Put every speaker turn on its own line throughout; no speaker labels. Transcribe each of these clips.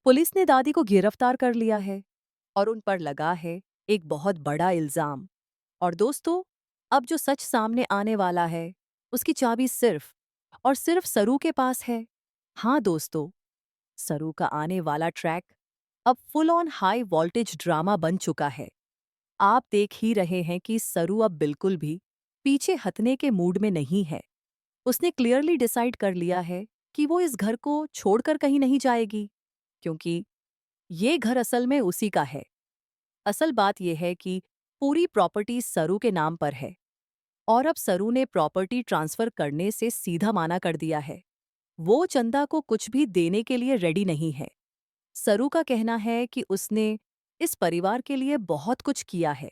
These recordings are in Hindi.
पुलिस ने दादी को गिरफ्तार कर लिया है और उन पर लगा है एक बहुत बड़ा इल्जाम। और दोस्तों, अब जो सच सामने आने वाला है, उसकी चाबी सिर्फ और सिर्फ सरू के पास है। हाँ दोस्तों, सरू का आने वाला ट्रैक अब full on high voltage drama बन चुका है। आप देख ही रहे हैं कि सरू अब बिल्कुल भी पीछे हटने के मूड में नहीं है। उसने क्लियरली डिसाइड कर लिया है कि वो इस घर को छोड़कर कहीं नहीं जाएगी, क्योंकि ये घर असल में उसी का है। असल बात यह है कि पूरी प्रॉपर्टी सरू के नाम पर है और अब सरू ने प्रॉपर्टी ट्रांसफर करने से सीधा माना कर दिया है। वो चंदा को कुछ भी देने के लिए रेडी नहीं है। सरू का कहना है कि उसने इस परिवार के लिए बहुत कुछ किया है,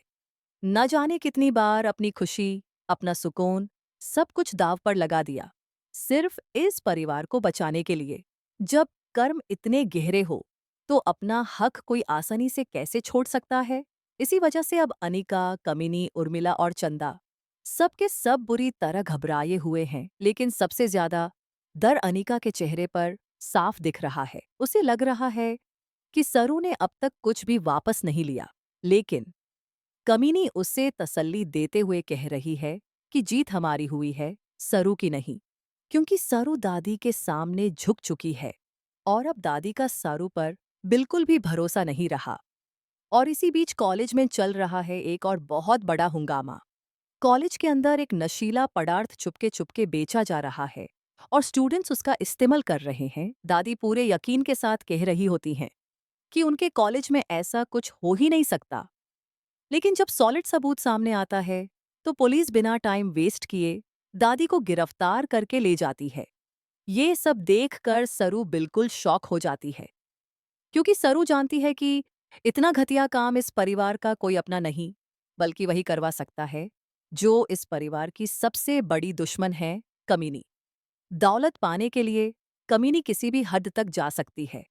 न जाने कितनी बार अपनी खुशी, अपना सुकून, सब कुछ दाव पर लगा दिया, सिर्फ इस परिवार को बचाने के लिए। जब कर्म इतने गहरे हो, तो अपना हक कोई आसानी से कैसे छोड़ सकता है? इसी वजह से अब अनिका, कमिनी, उर्मिला और चंदा सबके सब बुरी तरह घबराए हुए हैं। लेकिन सबसे ज्यादा डर अनिका के चेहरे पर साफ दिख रहा है। उसे लग रहा है कि सरू ने अब तक कुछ भी वापस नहीं लिया। लेकिन कमीनी उसे तसल्ली देते हुए कह रही है कि जीत हमारी हुई है, सरू की नहीं, क्योंकि सरू दादी के सामने झुक चुकी है और अब दादी का सरू पर बिल्कुल भी भरोसा नहीं रहा। और इसी बीच कॉलेज में चल रहा है एक और बहुत बड़ा हंगामा। कॉलेज के अंदर एक नशीला पदार्थ चुपके चुपके बेचा जा रहा है और स्टूडेंट्स उसका इस्तेमाल कर रहे हैं। दादी पूरे यकीन के साथ कह रही होती हैं कि उनके कॉलेज में ऐसा कुछ हो ही नहीं सकता। लेकिन जब सॉलिड सबूत सामने आता है, तो पुलिस बिना टाइम वेस्ट किए दादी को गिरफ्तार करके ले जाती है। ये सब देखकर सरू बिल्कुल शॉक हो जाती है, क्योंकि सरू जानती है कि इतना घटिया काम इस परिवार का कोई अपना नहीं, बल्कि वही करवा सकता है जो इस परिवार की सबसे बड़ी दुश्मन है, कमीनी। दौलत पाने के लिए कमीनी किसी भी हद तक जा सकती है,